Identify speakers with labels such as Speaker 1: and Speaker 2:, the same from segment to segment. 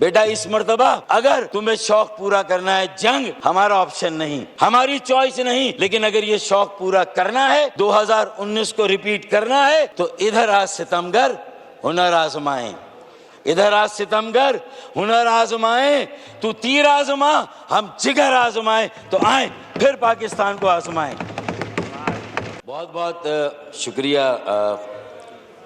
Speaker 1: بیٹا اس مرتبہ اگر تمہیں شوق پورا کرنا ہے، جنگ ہمارا آپشن نہیں، ہماری چوائس نہیں، لیکن اگر یہ شوق پورا کرنا ہے، 2019 کو ریپیٹ کرنا ہے، تو ادھر آج ستمگر ہنر آزمائیں، ادھر آج ستمگر ہنر آزمائیں، تو تیر آزما، ہم جگر آزمائیں، تو آئیں پھر پاکستان کو آزمائیں۔ بہت بہت شکریہ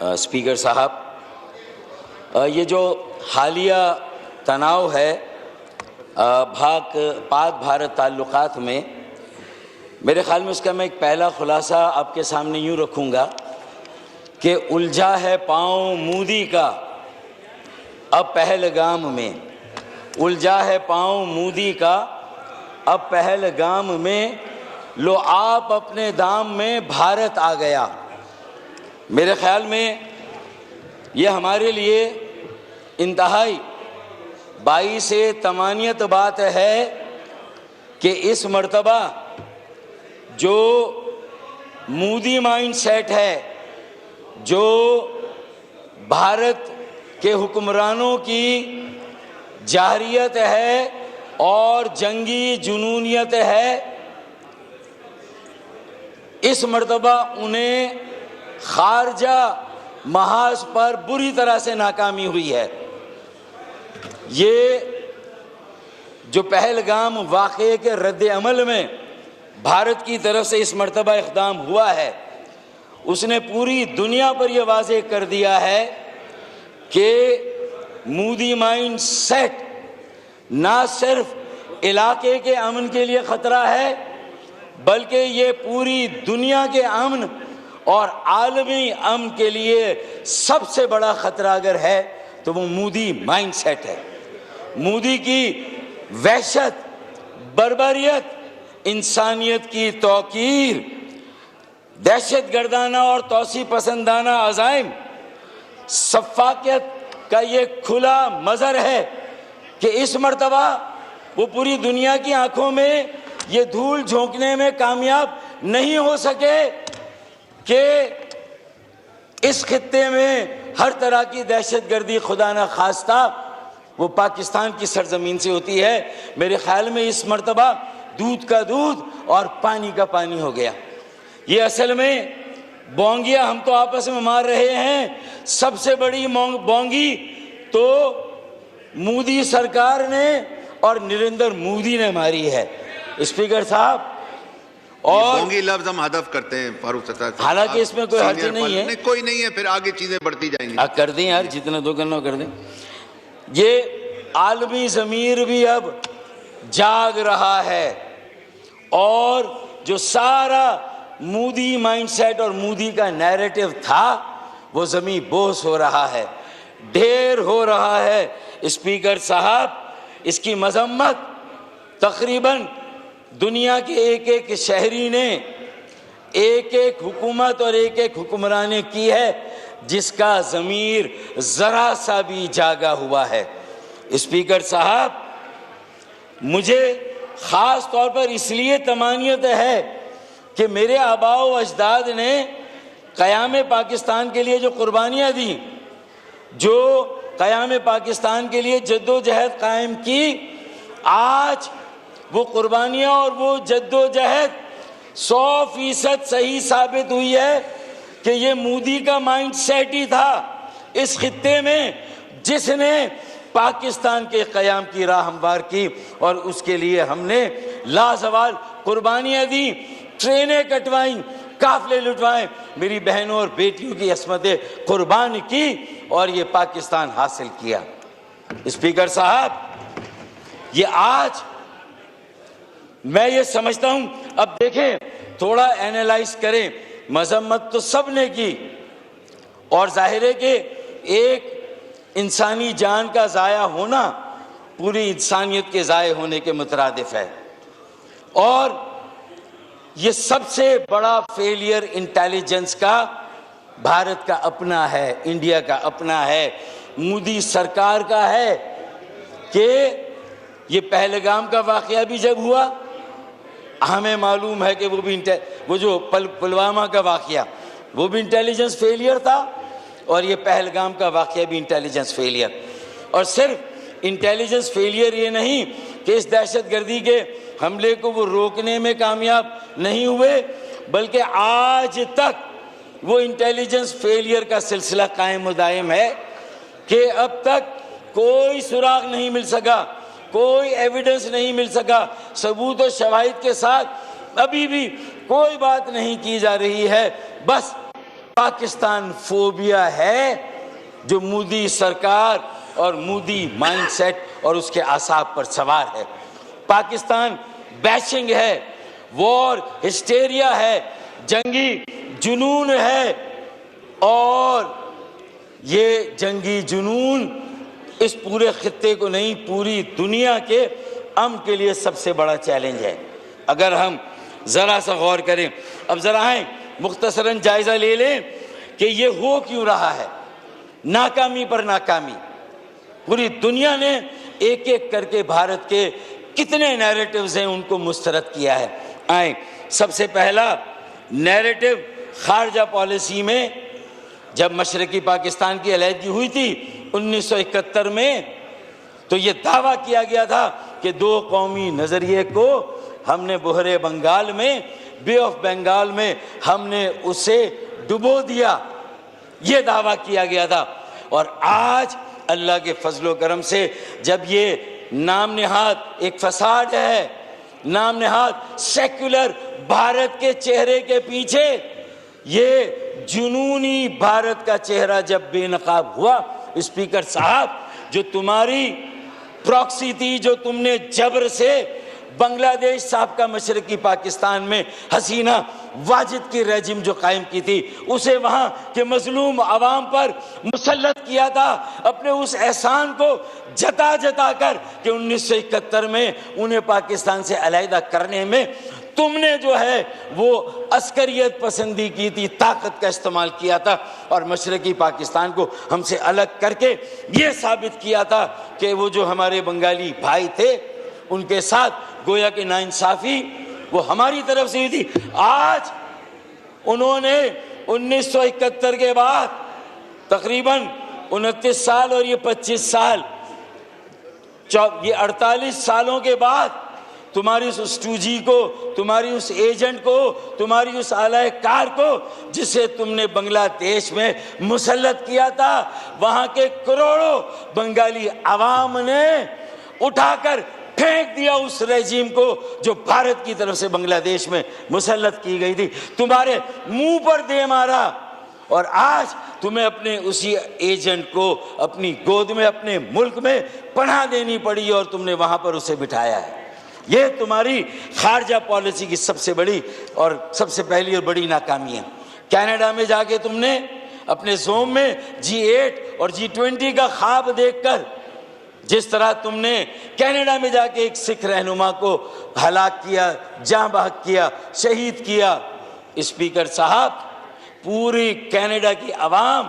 Speaker 1: اسپیکر صاحب۔ یہ جو حالیہ تناؤ ہے پاک بھارت تعلقات میں، میرے خیال میں اس کا میں ایک پہلا خلاصہ آپ کے سامنے یوں رکھوں گا کہ الجھا ہے پاؤں مودی کا اب پہلگام میں، الجھا ہے پاؤں مودی کا اب پہلگام میں، لو آپ اپنے دام میں بھارت آ گیا۔ میرے خیال میں یہ ہمارے لیے انتہائی باعث تمانیت بات ہے کہ اس مرتبہ جو مودی مائنڈ سیٹ ہے، جو بھارت کے حکمرانوں کی جارحیت ہے اور جنگی جنونیت ہے، اس مرتبہ انہیں خارجہ محاذ پر بری طرح سے ناکامی ہوئی ہے۔ یہ جو پہلگام واقعے کے رد عمل میں بھارت کی طرف سے اس مرتبہ اقدام ہوا ہے، اس نے پوری دنیا پر یہ واضح کر دیا ہے کہ مودی مائنڈ سیٹ نہ صرف علاقے کے امن کے لیے خطرہ ہے، بلکہ یہ پوری دنیا کے امن اور عالمی امن کے لیے سب سے بڑا خطرہ اگر ہے تو وہ مودی مائنڈ سیٹ ہے۔ مودی کی وحشت، بربریت، انسانیت کی توقیر، دہشت گردانہ اور توسیع پسندانہ عزائم، سفاکیت کا یہ کھلا مظہر ہے کہ اس مرتبہ وہ پوری دنیا کی آنکھوں میں یہ دھول جھونکنے میں کامیاب نہیں ہو سکے کہ اس خطے میں ہر طرح کی دہشت گردی خدا نہ خواستہ وہ پاکستان کی سرزمین سے ہوتی ہے۔ میرے خیال میں اس مرتبہ دودھ کا دودھ اور پانی کا پانی ہو گیا۔ یہ اصل میں بونگیاں ہم تو آپس میں مار رہے ہیں، سب سے بڑی بونگی تو مودی سرکار نے اور نریندر مودی نے ماری ہے۔ اسپیکر صاحب، اور
Speaker 2: بونگی لفظ ہم ہدف کرتے ہیں فاروق ستار صاحب،
Speaker 1: حالانکہ اس میں کوئی حرج نہیں ہے،
Speaker 2: کوئی نہیں ہے، پھر آگے چیزیں بڑھتی جائیں گی۔
Speaker 1: کر دیں یار، جتنا دو کرنا کر دیں۔ یہ عالمی ضمیر بھی اب جاگ رہا ہے اور جو سارا مودی مائنڈ سیٹ اور مودی کا نیریٹو تھا وہ زمین بوس ہو رہا ہے، ڈھیر ہو رہا ہے۔ اسپیکر صاحب، اس کی مذمت تقریباً دنیا کے ایک ایک شہری نے، ایک ایک حکومت اور ایک ایک حکمران نے کی ہے جس کا ضمیر ذرا سا بھی جاگا ہوا ہے۔ اسپیکر صاحب، مجھے خاص طور پر اس لیے تمانیت ہے کہ میرے آباء و اجداد نے قیام پاکستان کے لیے جو قربانیاں دیں، جو قیام پاکستان کے لیے جد و جہد قائم کی، آج وہ قربانیاں اور وہ جد و جہد 100% صحیح ثابت ہوئی ہے کہ یہ مودی کا مائنڈ سیٹ ہی تھا اس خطے میں جس نے پاکستان کے قیام کی راہ ہموار کی، اور اس کے لیے ہم نے لازوال قربانیاں دیں، ٹرینیں کٹوائیں، قافلے لٹوائیں، میری بہنوں اور بیٹیوں کی عصمتیں قربان کی اور یہ پاکستان حاصل کیا۔ اسپیکر صاحب، یہ آج میں یہ سمجھتا ہوں، اب دیکھیں تھوڑا اینالائز کریں، مذمت تو سب نے کی اور ظاہر ہے کہ ایک انسانی جان کا ضائع ہونا پوری انسانیت کے ضائع ہونے کے مترادف ہے، اور یہ سب سے بڑا فیلئر انٹیلیجنس کا بھارت کا اپنا ہے، انڈیا کا اپنا ہے، مودی سرکار کا ہے کہ یہ پہلگام کا واقعہ بھی جب ہوا ہمیں معلوم ہے کہ وہ جو پلوامہ کا واقعہ وہ بھی انٹیلیجنس فیلئر تھا، اور یہ پہلگام کا واقعہ بھی انٹیلیجنس فیلئر، اور صرف انٹیلیجنس فیلئر یہ نہیں کہ اس دہشت گردی کے حملے کو وہ روکنے میں کامیاب نہیں ہوئے، بلکہ آج تک وہ انٹیلیجنس فیلئر کا سلسلہ قائم و دائم ہے کہ اب تک کوئی سراغ نہیں مل سکا، کوئی ایویڈنس نہیں مل سکا، ثبوت و شواہد کے ساتھ ابھی بھی کوئی بات نہیں کی جا رہی ہے۔ بس پاکستان فوبیا ہے جو مودی سرکار اور مودی مائنڈ سیٹ اور اس کے اعصاب پر سوار ہے۔ پاکستان بیشنگ ہے، وار ہسٹیریا ہے، جنگی جنون ہے، اور یہ جنگی جنون اس پورے خطے کو نہیں، پوری دنیا کے امن کے لیے سب سے بڑا چیلنج ہے۔ اگر ہم ذرا سا غور کریں، اب ذرا آئیں مختصراً جائزہ لے لیں کہ یہ ہو کیوں رہا ہے، ناکامی پر ناکامی۔ پوری دنیا نے ایک ایک کر کے بھارت کے کتنے نیریٹیوز ہیں ان کو مسترد کیا ہے۔ آئیں، سب سے پہلا نیریٹیو خارجہ پالیسی میں جب مشرقی پاکستان کی علیحدگی ہوئی تھی 1971 میں، تو یہ دعویٰ کیا گیا تھا کہ دو قومی نظریے کو ہم نے بحر بنگال میں، بے آف بنگال میں ہم نے اسے ڈبو دیا، یہ دعویٰ کیا گیا تھا۔ اور آج اللہ کے فضل و کرم سے جب یہ نام نہاد ایک فساد ہے، نام نہاد سیکولر بھارت کے چہرے کے پیچھے یہ جنونی بھارت کا چہرہ جب بے نقاب ہوا، اسپیکر صاحب، جو تمہاری پراکسی تھی، جو تم نے جبر سے بنگلہ دیش صاحب کا مشرقی پاکستان میں حسینہ واجد کی رجم جو قائم کی تھی، اسے وہاں کے مظلوم عوام پر مسلط کیا تھا، اپنے اس احسان کو جتا جتا کر کہ 1971 میں انہیں پاکستان سے علیحدہ کرنے میں تم نے جو ہے وہ عسکریت پسندی کی تھی، طاقت کا استعمال کیا تھا، اور مشرقی پاکستان کو ہم سے الگ کر کے یہ ثابت کیا تھا کہ وہ جو ہمارے بنگالی بھائی تھے ان کے ساتھ گویا کہ ناانصافی وہ ہماری طرف سے ہوئی تھی۔ آج انہوں نے 1971 کے بعد تقریباً 29 سال اور یہ 25 سال، یہ 48 سالوں کے بعد تمہاری اس اسٹوجی کو، تمہاری اس ایجنٹ کو، تمہاری اس اعلی کار کو جسے تم نے بنگلہ دیش میں مسلط کیا تھا، وہاں کے کروڑوں بنگالی عوام نے اٹھا کر پھینک دیا اس رجیم کو جو بھارت کی طرف سے بنگلہ دیش میں مسلط کی گئی تھی، تمہارے منہ پر دے مارا، اور آج تمہیں اپنے اسی ایجنٹ کو اپنی گود میں، اپنے ملک میں پناہ دینی پڑی اور تم نے وہاں پر اسے بٹھایا ہے۔ یہ تمہاری خارجہ پالیسی کی سب سے بڑی اور سب سے پہلی اور بڑی ناکامی ہے۔ کینیڈا میں جا کے تم نے اپنے زوم میں G8 اور G20 کا خواب دیکھ کر جس طرح تم نے کینیڈا میں جا کے ایک سکھ رہنما کو ہلاک کیا، جاں بحق کیا، شہید کیا، اسپیکر صاحب، پوری کینیڈا کی عوام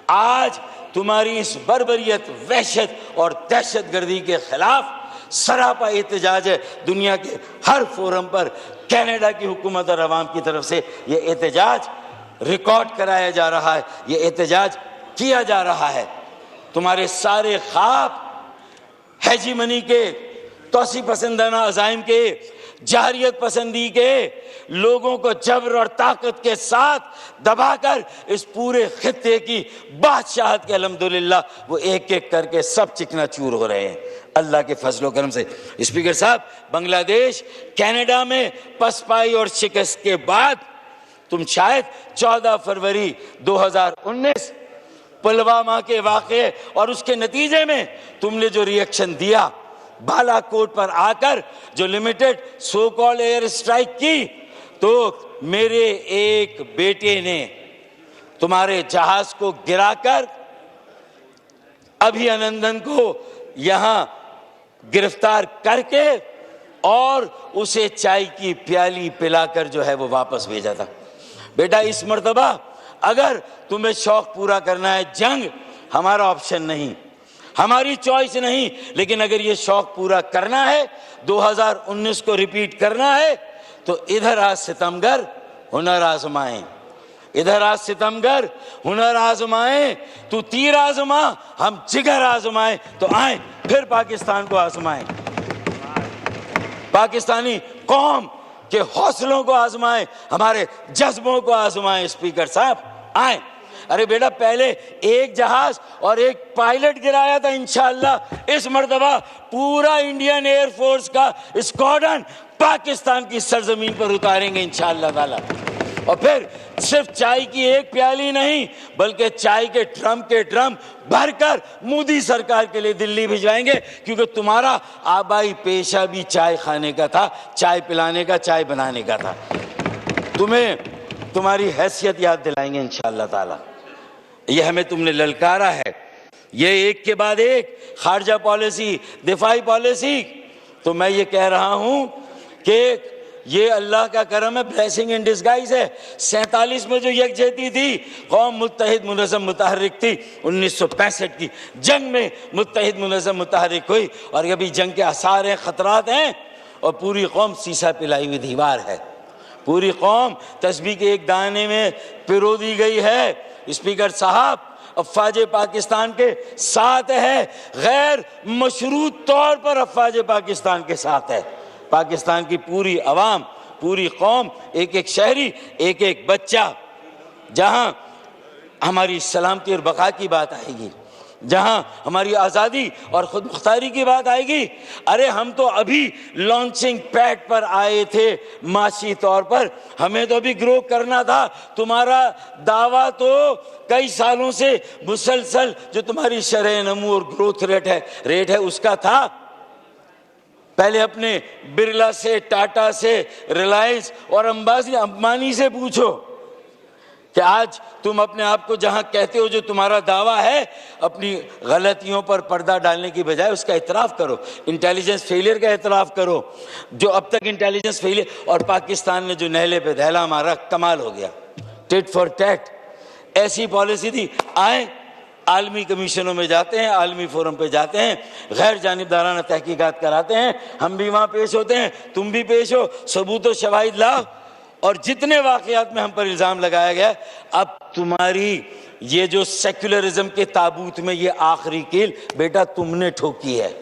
Speaker 1: آج تمہاری اس بربریت، وحشت اور دہشت گردی کے خلاف سراپا احتجاج ہے۔ دنیا کے ہر فورم پر کینیڈا کی حکومت اور عوام کی طرف سے یہ احتجاج ریکارڈ کرایا جا رہا ہے، یہ احتجاج کیا جا رہا ہے۔ تمہارے سارے خواب ہیجیمنی کے، توسیع پسندانہ عزائم کے، جاہریت پسندی کے، لوگوں کو جبر اور طاقت کے ساتھ دبا کر اس پورے خطے کی بادشاہت کے الحمدللہ وہ ایک ایک کر کے سب چکنا چور ہو رہے ہیں اللہ کے فضل و کرم سے۔ اسپیکر صاحب، بنگلہ دیش کینیڈا میں پسپائی اور شکست کے بعد تم شاید 14 فروری 2019 پلوامہ کے واقعے اور اس کے نتیجے میں تم نے جو ری ایکشن دیا، بالا کوٹ پر آ کر جو لمیٹڈ سو کال ایئر اسٹرائک کی، تو میرے ایک بیٹے نے تمہارے جہاز کو گرا کر ابھی انندن کو یہاں گرفتار کر کے اور اسے چائے کی پیالی پلا کر جو ہے وہ واپس بھیجا تھا۔ بیٹا، اس مرتبہ اگر تمہیں شوق پورا کرنا ہے، جنگ ہمارا آپشن نہیں، ہماری چوائس نہیں، لیکن اگر یہ شوق پورا کرنا ہے، 2019 کو ریپیٹ کرنا ہے، تو ادھر آ ستمگر ہنر آزمائیں، ادھر آ ستمگر ہنر آزمائیں، تو تیر آزما، ہم جگر آزمائیں، تو آئیں پھر پاکستان کو آزمائیں، پاکستانی قوم کے حوصلوں کو آزمائیں، ہمارے جذبوں کو آزمائیں۔ اسپیکر صاحب آئیں۔ ارے بیٹا پہلے ایک جہاز اور ایک پائلٹ گرایا تھا، انشاءاللہ اس مرتبہ پورا انڈین ایئر فورس کا اسکواڈرن پاکستان کی سرزمین پر اتاریں گے انشاءاللہ تعالی۔ اور پھر صرف چائے کی ایک پیالی نہیں بلکہ چائے کے ڈرم بھر کر مودی سرکار کے لیے دلی بھجوائیں گے، کیونکہ تمہارا آبائی پیشہ بھی چائے کھانے کا تھا، چائے پلانے کا، چائے بنانے کا تھا۔ تمہیں تمہاری حیثیت یاد دلائیں گے انشاءاللہ تعالی۔ یہ ہمیں تم نے للکارا ہے، یہ ایک کے بعد ایک خارجہ پالیسی، دفاعی پالیسی۔ تو میں یہ کہہ رہا ہوں کہ یہ اللہ کا کرم ہے، بلیسنگ ان ڈسگائز ہے۔ 47 میں جو یکجہتی تھی، قوم متحد منظم متحرک تھی، 1965 کی جنگ میں متحد منظم متحرک ہوئی، اور ابھی جنگ کے آثار ہیں، خطرات ہیں، اور پوری قوم سیسا پلائی ہوئی دیوار ہے، پوری قوم تسبیح کے ایک دانے میں پرو دی گئی ہے۔ اسپیکر صاحب افواج پاکستان کے ساتھ ہے، غیر مشروط طور پر افواج پاکستان کے ساتھ ہے۔ پاکستان کی پوری عوام، پوری قوم، ایک ایک شہری، ایک ایک بچہ، جہاں ہماری سلامتی اور بقا کی بات آئے گی، جہاں ہماری آزادی اور خود مختاری کی بات آئے گی۔ ارے ہم تو ابھی لانچنگ پیڈ پر آئے تھے معاشی طور پر، ہمیں تو ابھی گرو کرنا تھا۔ تمہارا دعویٰ تو کئی سالوں سے مسلسل جو تمہاری شرح نمو اور گروتھ ریٹ ہے اس کا تھا۔ پہلے اپنے برلا سے، ٹاٹا سے، ریلائنس اور امبانی سے پوچھو کہ آج تم اپنے آپ کو جہاں کہتے ہو جو تمہارا دعویٰ ہے، اپنی غلطیوں پر پردہ ڈالنے کی بجائے اس کا اعتراف کرو، انٹیلیجنس فیلئر کا اعتراف کرو۔ جو اب تک انٹیلیجنس فیلئر، اور پاکستان نے جو نہلے پہ دہلا مارا، کمال ہو گیا، ٹٹ فار ٹیٹ، ایسی پالیسی تھی۔ آئیں عالمی کمیشنوں میں جاتے ہیں، عالمی فورم پہ جاتے ہیں، غیر جانبدارانہ تحقیقات کراتے ہیں، ہم بھی وہاں پیش ہوتے ہیں، تم بھی پیش ہو، ثبوت و شواہد لاؤ۔ اور جتنے واقعات میں ہم پر الزام لگایا گیا، اب تمہاری یہ جو سیکولرزم کے تابوت میں یہ آخری کیل بیٹا تم نے ٹھوکی ہے۔